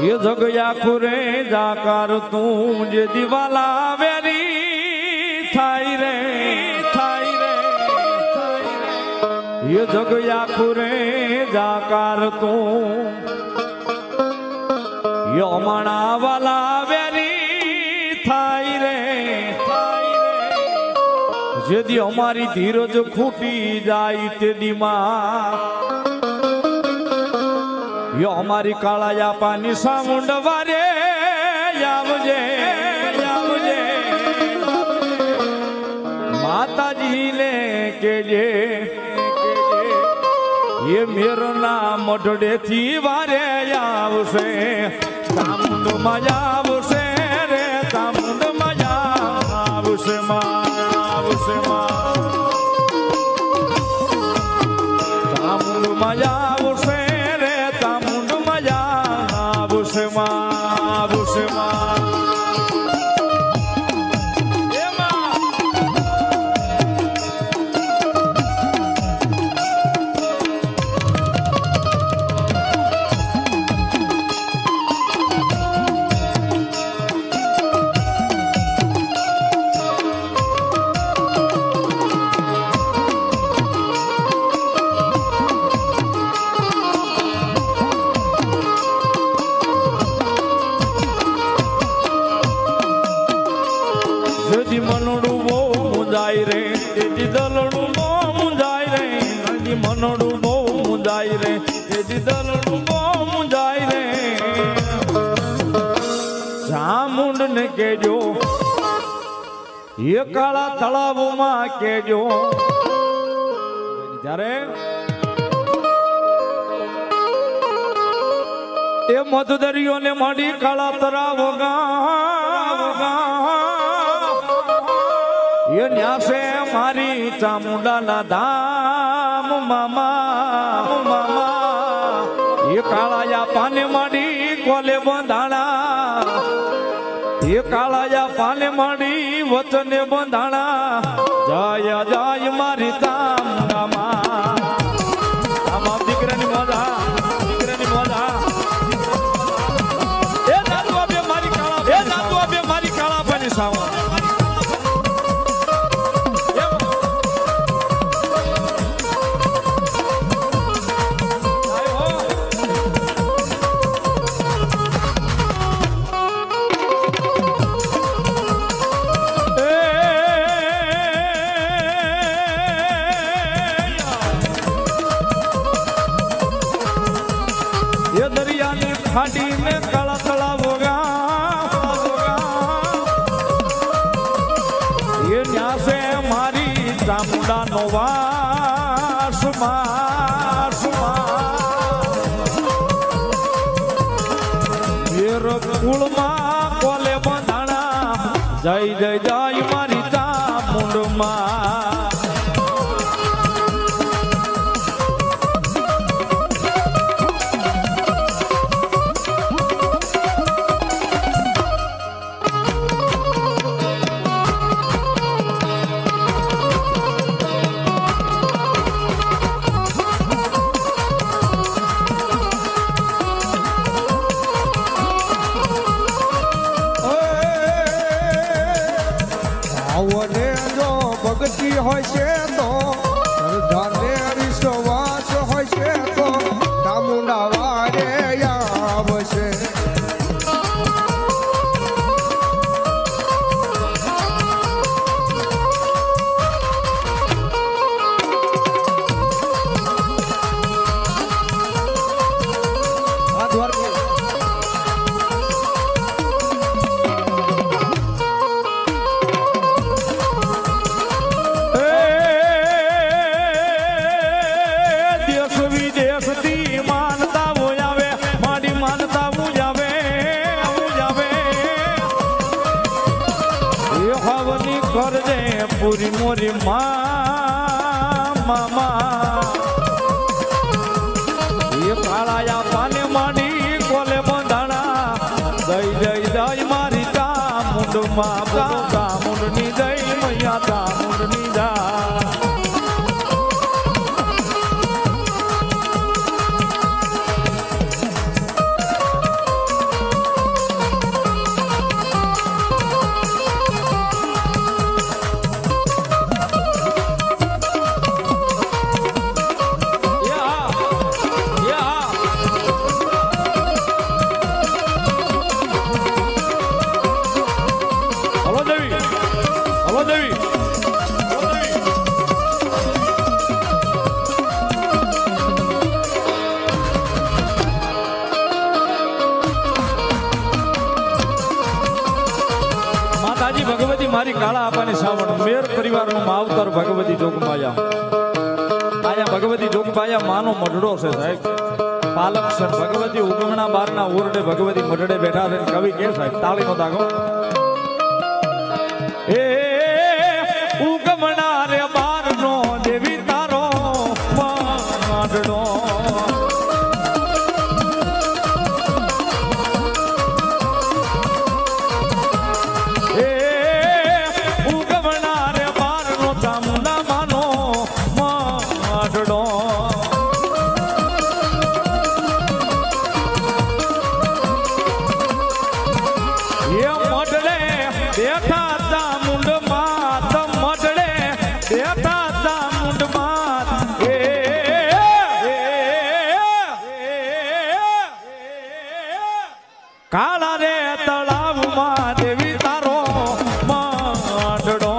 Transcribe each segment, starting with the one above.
ये जगया खुरे जाकर तू जे दीवाला वेरी थाई रे ये जगया खुरे जाकर तू यो मना वाला वेरी थाई रे यदि हमारी धीरज खूटी जाए तेदी मां यो हमारी काळाया पानी सामुंड वारे यावजे माताजी ने केजे ये मेरो नाम मठड़े थी वारे आवशे सामुंड मजा आवशे रे सामुंड मजा आवशे सामुंड मजा आवशे रे सामुंड मजा आवशे मनोड़ू बो मुंजाई रे तेजी दलड़ू बो मुंजाई रे तेजी मनोड़ू बो मुंजाई रे तेजी दलड़ू बो मुंजाई रे चामुंड ने केजो ये काला तलाव में केजो जारे ये मधुदरियो ने माड़ी काला तलाव गा ये न्यासे मारी चामुंडा ना धाम मामा ये काळाया पाने माडी कोले बंधाणा ये काळाया पाने माडी वचने बंधाणा जय जय मारी चामुंडा मा आमा दीकरानी मजा ए दादू आबे मारी काळा पानी सावा खाड़ी में काला तलाव होगा ये न्यासे मारी चामुंडा नोवास मेरे कुल मा कोले बंधाना जय जय जय मारी चामुंड मा भक्ति होय छे तो श्रद्धाने विश्वास होय छे तो चामुंडा वारे आवशे पूरी मोरी मामा ये काळाया पाने माडी कोले बंधाणा जय जय जय मारी चामुंड मा चामुंड नी जय मैया चामुंड नी जा મારી કાળા આપાની સાવણ મેર પરિવારનું માવતર ભગવતી જોગમાયા આયા ભગવતી જોગમાયા માનો મઢડો છે સાહેબ પાલક છે ભગવતી ઉગમણા બારના ઓરડે ભગવતી મઢડે બેઠા છે કવિ કે સાહેબ તાળીનો દાગો એ ઉગમણા રે બારનો દેવી તારો મઢડો કાળા રે તળાવમાં દેવી તારો માંડડો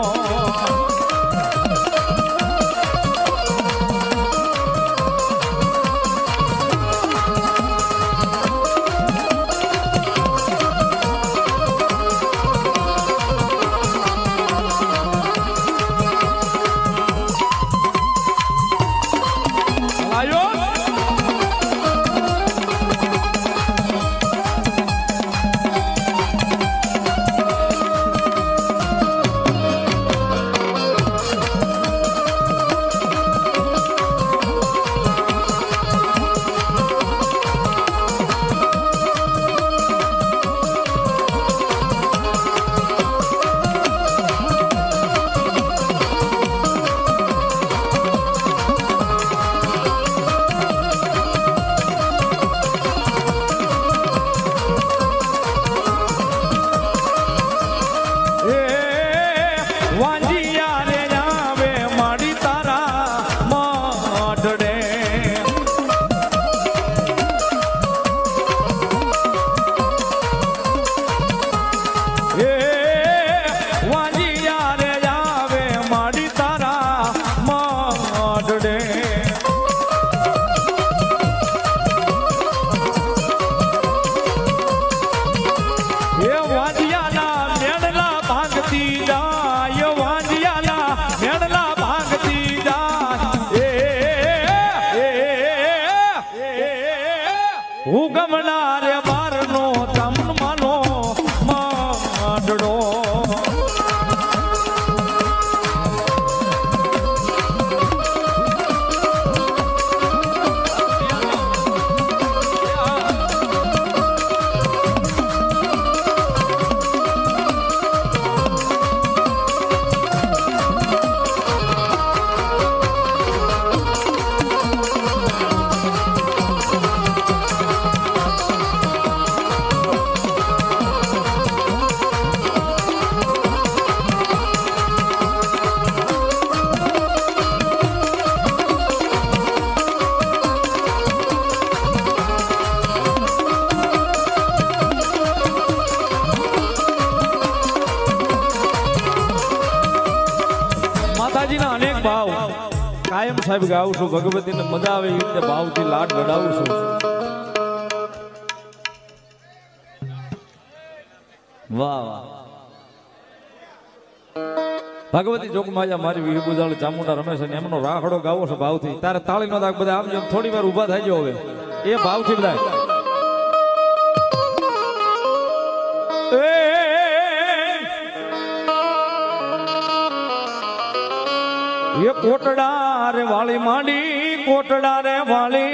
આયો ઉગમણા રે બારનો તમનો માંડડો માતાજીના અનેક ભાવ કાયમ સાહેબ ગાઉં છું ભગવતીને મજા આવે એ રીતે ભાવથી લાડ લડાવું છું વાહ વાહ ભગવતી જોગમાયા મારી વીર બુજાળ ચામુંડા રમેશ અને એમનો રાખડો ગાવો છે ભાવથી તારે તાળીનો દાગ બધા આમ જેમ થોડી વાર ઊભા થઈ જાવ હવે એ ભાવથી બધા ये कोटड़ा रे वाली मांडी कोटड़ा रे वाली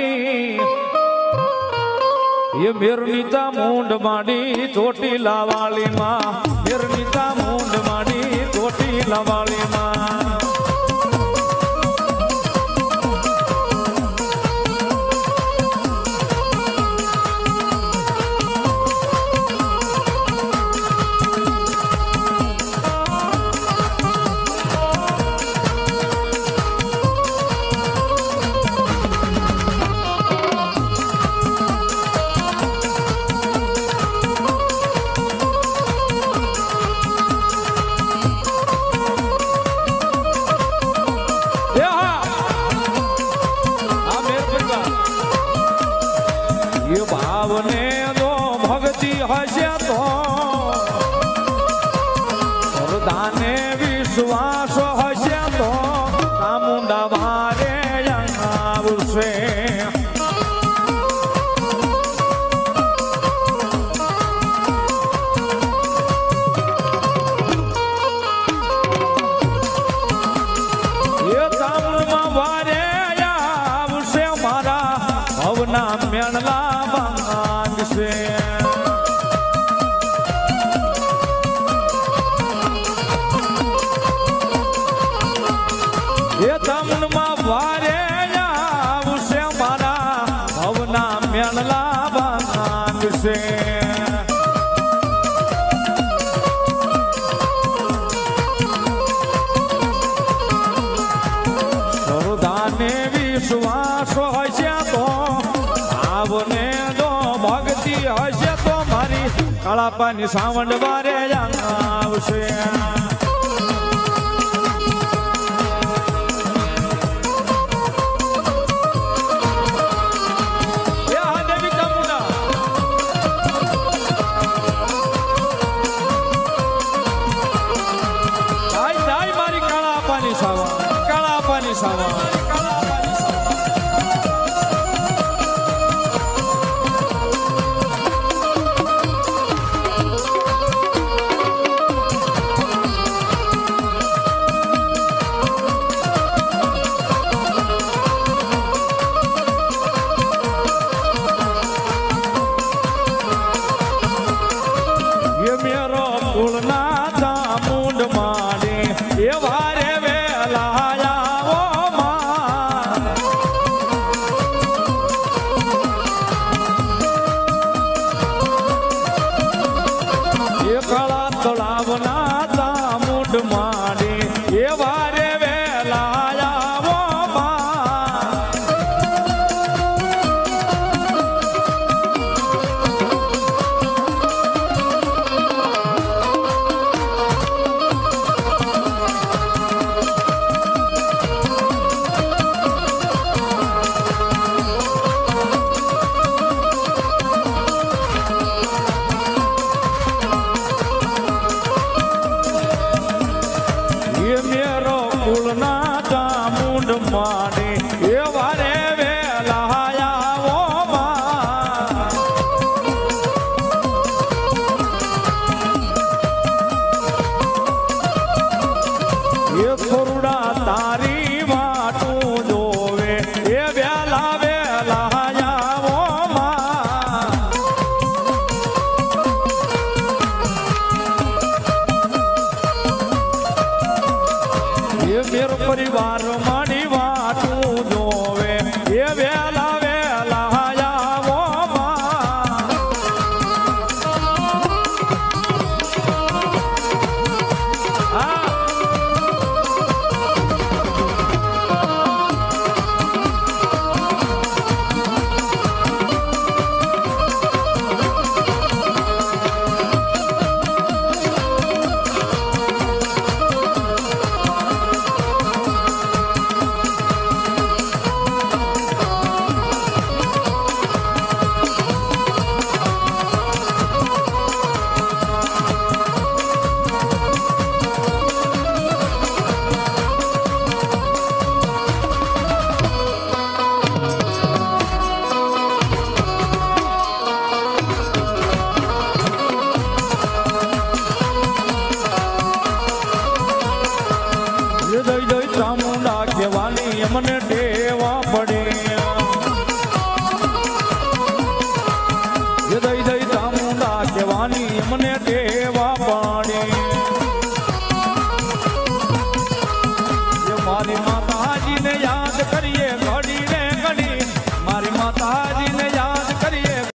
ये मेरनीता मुंड मांडी चोटीला वाली माँ मेरनीता मुंड मांडी चोटीला वाली माँ હશે તો વરદાન ભવના મેણલા માંગશે એ તમનમાં વારે આવશે મારા ભવના મેણલા માંગશે શ્રદ્ધાને વિશ્વાસ હશે તો આવને જો ભક્તિ હશે તો મારી કાળાપાની સાવંડ વારે આવશે કાળાપાની સાવા એ મેરો કુળના ચામુંડ માને એ વારે વેલા કાળા તળાવના ચામુંડ માને એ વારે વેલા આવો મેરો કુળના ચામુંડ માને એ વારે વેલા આવો એ ખોરડા તારી વાટું જોવે એ વેલા વેલા આવો મેર પરિવાર મારી વાતું જોવે એ વેલા વેલા આવો ચામુંડા કહેવાની અમને ટેવા પડે જય જય ચામુંડા કહેવાની અમને ટેવા